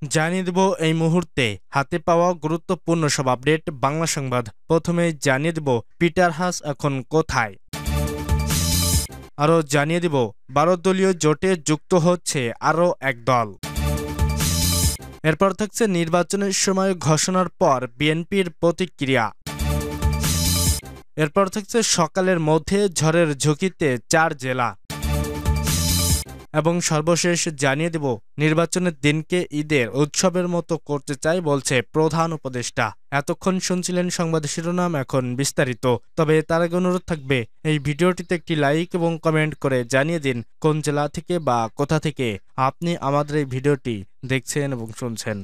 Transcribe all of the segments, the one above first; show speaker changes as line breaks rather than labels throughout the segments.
জানিয়ে দেব এই মুহূর্তে হাতে পাওয়া গুরুত্বপূর্ণ সব আপডেট বাংলা সংবাদ। প্রথমে জানিয়ে দেব পিটার হাস এখন কোথায়। আরও জানিয়ে দেব 12 দলীয় জোটে যুক্ত হচ্ছে আরও এক দল। এরপর থাকছে নির্বাচনের সময় ঘোষণার পর বিএনপির প্রতিক্রিয়া। এরপর থাকছে সকালের মধ্যে ঝড়ের ঝুঁকিতে 4 জেলা। এবং সর্বশেষ জানিয়ে দেব নির্বাচনের দিনকে ঈদের উৎসবের মতো করতে চাই বলছে প্রধান উপদেষ্টা। এতক্ষণ শুনছিলেন সংবাদ শিরোনাম, এখন বিস্তারিত। তবে তার আগে অনুরোধ থাকবে এই ভিডিওটিতে একটি লাইক এবং কমেন্ট করে জানিয়ে দিন কোন জেলা থেকে বা কোথা থেকে আপনি আমাদের এই ভিডিওটি দেখছেন এবং শুনছেন।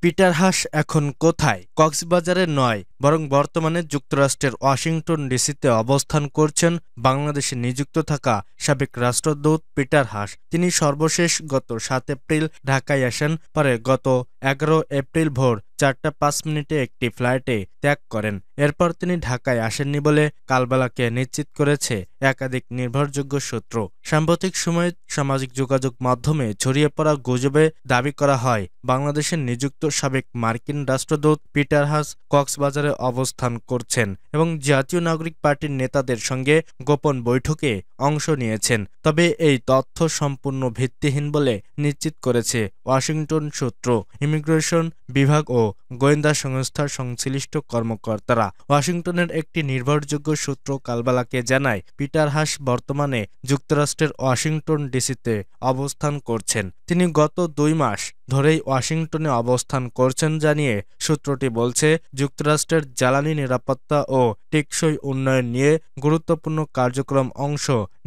পিটার হাস এখন কোথায়? কক্সবাজারে নয়, বরং বর্তমানে যুক্তরাষ্ট্রের ওয়াশিংটন ডিসিতে অবস্থান করছেন বাংলাদেশে নিযুক্ত থাকা সাবেক রাষ্ট্রদূত পিটার হাস। তিনি সর্বশেষ গত 7 এপ্রিল ঢাকায় আসেন, পরে গত 11 এপ্রিল ভোর 4টা 5 মিনিটে একটি ফ্লাইটে ত্যাগ করেন। এরপর তিনি ঢাকায় আসেননি বলে কালবেলাকে নিশ্চিত করেছে একাধিক নির্ভরযোগ্য সূত্র। সাম্প্রতিক সময়ে সামাজিক যোগাযোগ মাধ্যমে ছড়িয়ে পড়া গুজবে দাবি করা হয় বাংলাদেশের নিযুক্ত সাবেক মার্কিন রাষ্ট্রদূত পিটার হাস কক্সবাজারে অবস্থান করছেন এবং জাতীয় নাগরিক পার্টির নেতাদের সঙ্গে গোপন বৈঠকে অংশ নিয়েছেন। তবে এই তথ্য সম্পূর্ণ ভিত্তিহীন বলে নিশ্চিত করেছে ওয়াশিংটন সূত্র। ইমিগ্রেশন বিভাগ ও গোয়েন্দা সংস্থার সংশ্লিষ্ট কর্মকর্তারা। ওয়াশিংটনের একটি নির্ভরযোগ্য সূত্র কালবেলাকে জানায় পিটার হাস বর্তমানে যুক্তরাষ্ট্রের ওয়াশিংটন ডিসিতে অবস্থান করছেন। তিনি গত 2 মাস ধরেই ওয়াশিংটনে অবস্থান করছেন জানিয়ে সূত্রটি বলছে যুক্তরাষ্ট্রের জ্বালানি নিরাপত্তা ও টেকসই উন্নয়ন নিয়ে গুরুত্বপূর্ণ কার্যক্রম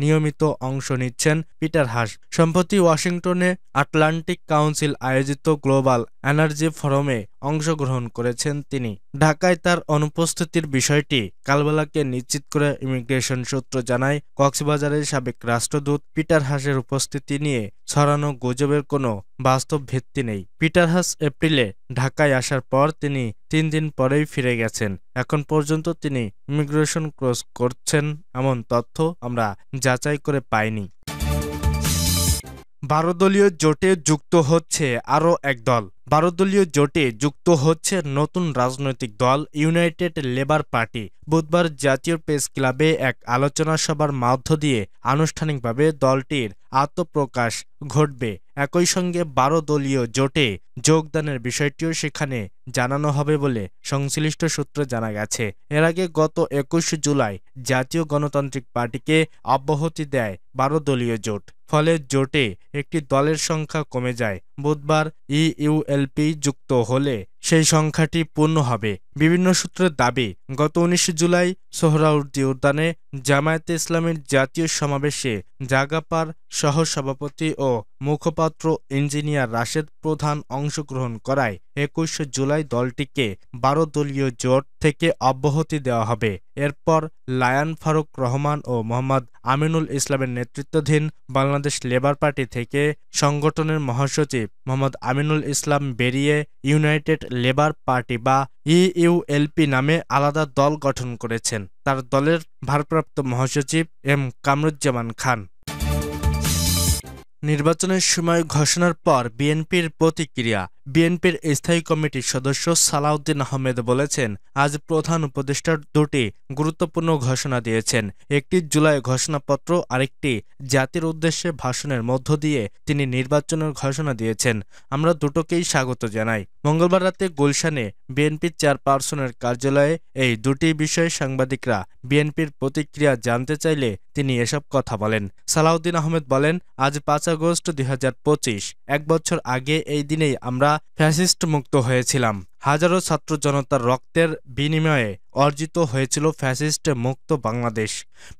নিয়মিত অংশ নিচ্ছেন পিটার হাস। সম্প্রতি ওয়াশিংটনে আটলান্টিক কাউন্সিল আয়োজিত গ্লোবাল এনার্জি ফোরামে অংশগ্রহণ করেছেন তিনি। ঢাকায় তার অনুপস্থিতির বিষয়টি কালবেলাকে নিশ্চিত করে ইমিগ্রেশন সূত্র জানায় কক্সবাজারের সাবেক রাষ্ট্রদূত পিটার হাসের উপস্থিতি নিয়ে ছড়ানো গুজবের কোনো বাস্তব ভিত্তি নেই। পিটার হাস এপ্রিলে ঢাকায় আসার পর তিনি 3 দিন পরেই ফিরে গেছেন। এখন পর্যন্ত তিনি ইমিগ্রেশন ক্রস করছেন এমন তথ্য আমরা যাচাই করে পাইনি। 12 দলীয় জোটে যুক্ত হচ্ছে আরও এক দল। 12 দলীয় জোটে যুক্ত হচ্ছে নতুন রাজনৈতিক দল ইউনাইটেড লেবার পার্টি। বুধবার জাতীয় প্রেস ক্লাবে এক আলোচনা সভার মধ্য দিয়ে আনুষ্ঠানিকভাবে দলটির আত্মপ্রকাশ ঘটবে। একই সঙ্গে 12 দলীয় জোটে যোগদানের বিষয়টিও সেখানে জানানো হবে বলে সংশ্লিষ্ট সূত্রে জানা গেছে। এর আগে গত 21 জুলাই জাতীয় গণতান্ত্রিক পার্টিকে অব্যাহতি দেয় 12 দলীয় জোট। ফলে জোটে একটি দলের সংখ্যা কমে যায়। বুধবার ইউএলপি যুক্ত হলে সেই সংখ্যাটি পূর্ণ হবে। বিভিন্ন সূত্রের দাবি, গত 19 জুলাই সোহরাওয়ার্দী উদ্যানে জামায়াতে ইসলামীর জাতীয় সমাবেশে জাগাপার সহসভাপতি ও মুখপাত্র ইঞ্জিনিয়ার রাশেদ প্রধান অংশগ্রহণ করায় 21 জুলাই দলটিকে 12 দলীয় জোট থেকে অব্যাহতি দেওয়া হবে। এরপর লায়ন ফারুক রহমান ও মোহাম্মদ আমিনুল ইসলামের নেতৃত্বাধীন বাংলাদেশ লেবার পার্টি থেকে সংগঠনের মহাসচিব মোহাম্মদ আমিনুল ইসলাম বেরিয়ে ইউনাইটেড লেবার পার্টি বা ইউএলপি নামে আলাদা দল গঠন করেছেন তার দলের ভারপ্রাপ্ত মহাসচিব এম কামরুজ্জামান খান। নির্বাচনের সময় ঘোষণার পর বিএনপির প্রতিক্রিয়া। বিএনপির স্থায়ী কমিটির সদস্য সালাউদ্দিন আহমেদ বলেছেন, আজ প্রধান উপদেষ্টা 2টি গুরুত্বপূর্ণ ঘোষণা দিয়েছেন। একটি জুলাই ঘোষণাপত্র, আরেকটি জাতির উদ্দেশ্যে ভাষণের মধ্য দিয়ে তিনি নির্বাচনের ঘোষণা দিয়েছেন। আমরা দুটোকেই স্বাগত জানাই। মঙ্গলবার রাতে গুলশানে বিএনপির চেয়ারপারসনের কার্যালয়ে এই 2টি বিষয়ে সাংবাদিকরা বিএনপির প্রতিক্রিয়া জানতে চাইলে তিনি এসব কথা বলেন। সালাউদ্দিন আহমেদ বলেন, আজ 5 আগস্ট 2025, 1 বছর আগে এই দিনেই আমরা ফ্যাসিস্ট মুক্ত হয়েছিলাম। হাজারো ছাত্র জনতার রক্তের বিনিময়ে অর্জিত হয়েছিল ফ্যাসিস্ট মুক্ত বাংলাদেশ।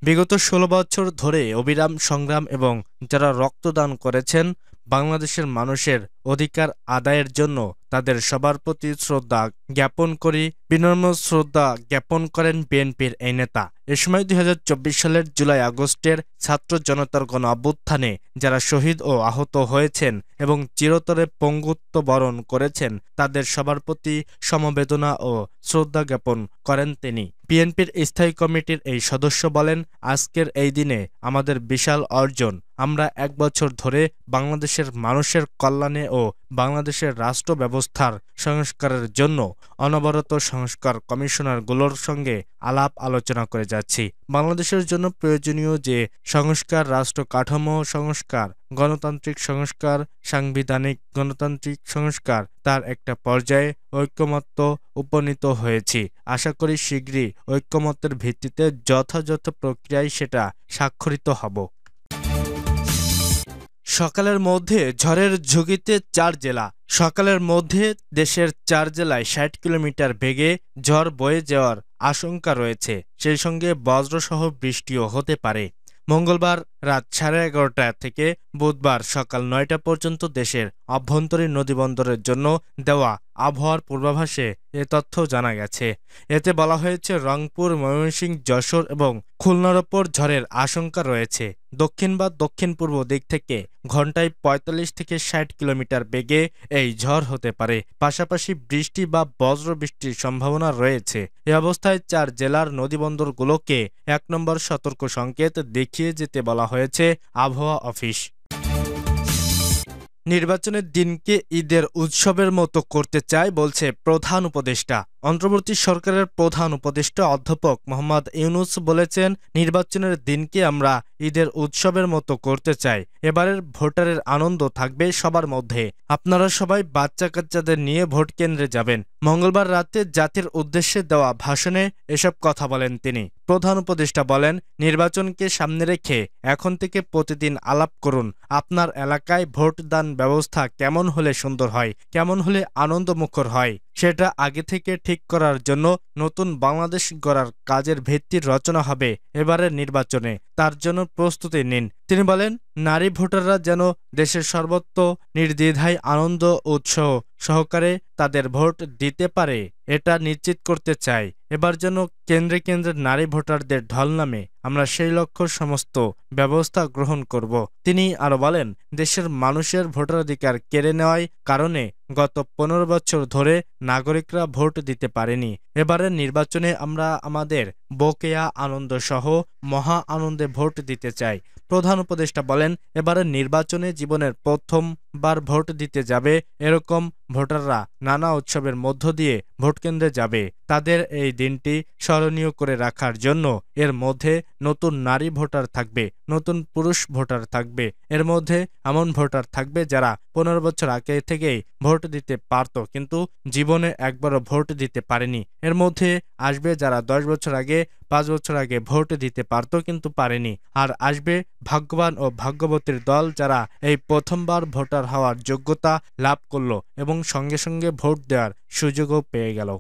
বিগত 16 বছর ধরে অবিরাম সংগ্রাম এবং যারা রক্তদান করেছেন বাংলাদেশের মানুষের অধিকার আদায়ের জন্য তাদের সবার প্রতি শ্রদ্ধা জ্ঞাপন করি। বিনম্র শ্রদ্ধা জ্ঞাপন করেন বিএনপির এই নেতা। এ সময় 2024 সালের জুলাই আগস্টের ছাত্র জনতার গণ অভ্যুত্থানে যারা শহীদ ও আহত হয়েছেন এবং চিরতরে পঙ্গুত্ব বরণ করেছেন তাদের সবার প্রতি সমবেদনা ও শ্রদ্ধা জ্ঞাপন করেন তিনি। বিএনপির স্থায়ী কমিটির এই সদস্য বলেন, আজকের এই দিনে আমাদের বিশাল অর্জন। আমরা ১ বছর ধরে বাংলাদেশের মানুষের কল্যাণে ও বাংলাদেশের রাষ্ট্র ব্যবস্থার সংস্কারের জন্য অনবরত সংস্কার কমিশনারগুলোর সঙ্গে আলাপ আলোচনা করে যাচ্ছি। বাংলাদেশের জন্য প্রয়োজনীয় যে সংস্কার, রাষ্ট্র কাঠামো সংস্কার, গণতান্ত্রিক সংস্কার, সাংবিধানিক গণতান্ত্রিক সংস্কার, তার একটা পর্যায়ে ঐকমত্য উপনীত হয়েছি। আশা করি শীঘ্রই ঐকমত্যের ভিত্তিতে যথাযথ প্রক্রিয়ায় সেটা স্বাক্ষরিত হব। সকালের মধ্যে ঝড়ের ঝুঁকিতে ৪ জেলা। সকালের মধ্যে দেশের ৪ জেলায় ৬০ কিলোমিটার বেগে ঝড় বয়ে যাওয়ার আশঙ্কা রয়েছে। সেই সঙ্গে বজ্রসহ বৃষ্টিও হতে পারে। মঙ্গলবার রাত 11:30 থেকে বুধবার সকাল 9টা পর্যন্ত দেশের অভ্যন্তরীণ নদীবন্দরের জন্য দেওয়া আবহাওয়ার পূর্বাভাসে এ তথ্য জানা গেছে। এতে বলা হয়েছে, রংপুর, ময়মনসিংহ, যশোর এবং খুলনার ওপর ঝড়ের আশঙ্কা রয়েছে। দক্ষিণ বা দক্ষিণ পূর্ব দিক থেকে ঘন্টায় ৪৫ থেকে ৬০ কিলোমিটার বেগে এই ঝড় হতে পারে। পাশাপাশি বৃষ্টি বা বজ্র বৃষ্টির সম্ভাবনা রয়েছে। এ অবস্থায় ৪ জেলার নদীবন্দরগুলোকে ১ নম্বর সতর্ক সংকেত দেখিয়ে যেতে বলা হয়েছে আবহাওয়া অফিস। নির্বাচনের দিনকে ঈদের উৎসবের মতো করতে চায় বলছে প্রধান উপদেষ্টা। অন্তর্বর্তী সরকারের প্রধান উপদেষ্টা অধ্যাপক মোহাম্মদ ইউনূস বলেছেন, নির্বাচনের দিনকে আমরা ঈদের উৎসবের মতো করতে চাই। এবারের ভোটারের আনন্দ থাকবে সবার মধ্যে। আপনারা সবাই বাচ্চা কাচ্চাদের নিয়ে ভোট কেন্দ্রে যাবেন। মঙ্গলবার রাতে জাতির উদ্দেশ্যে দেওয়া ভাষণে এসব কথা বলেন তিনি। প্রধান উপদেষ্টা বলেন, নির্বাচনকে সামনে রেখে এখন থেকে প্রতিদিন আলাপ করুন। আপনার এলাকায় ভোটদান ব্যবস্থা কেমন হলে সুন্দর হয়, কেমন হলে আনন্দমুখর হয়, সেটা আগে থেকে ঠিক করার জন্য নতুন বাংলাদেশ গড়ার কাজের ভিত্তির রচনা হবে এবারের নির্বাচনে। তার জন্য প্রস্তুতি নিন। তিনি বলেন, নারী ভোটাররা যেন দেশের সর্বত্র নির্দ্বিধায় আনন্দ উৎসাহ সহকারে তাদের ভোট দিতে পারে, এটা নিশ্চিত করতে চাই। এবার যেন কেন্দ্রে কেন্দ্রে নারী ভোটারদের ঢল নামে, আমরা সেই লক্ষ্য সমস্ত ব্যবস্থা গ্রহণ করব। তিনি আরো বলেন, দেশের মানুষের ভোটাধিকার কেড়ে নেওয়ার কারণে গত ১৫ বছর ধরে নাগরিকরা ভোট দিতে পারেনি। এবারের নির্বাচনে আমরা আমাদের বকেয়া আনন্দ সহ মহা আনন্দে ভোট দিতে চাই। প্রধান উপদেষ্টা বলেন, এবারের নির্বাচনে জীবনের প্রথমবার ভোট দিতে যাবে এরকম ভোটাররা নানা উৎসবের মধ্য দিয়ে ভোটকেন্দ্রে যাবে। তাদের এই দিনটি স্মরণীয় করে রাখার জন্য এর মধ্যে নতুন নারী ভোটার থাকবে, নতুন পুরুষ ভোটার থাকবে, এর মধ্যে এমন ভোটার থাকবে যারা ১৫ বছর আগে থেকেই ভোট দিতে পারত কিন্তু জীবনে একবারও ভোট দিতে পারেনি। এর মধ্যে আসবে যারা ১০ বছর আগে, ৫ বছর আগে ভোট দিতে পারত কিন্তু পারেনি। আর আসবে ভাগ্যবান ও ভাগ্যবতীর দল, যারা এই প্রথমবার ভোটার হওয়ার যোগ্যতা লাভ করল এবং সঙ্গে সঙ্গে ভোট দেওয়ার সুযোগও পেয়ে গেল।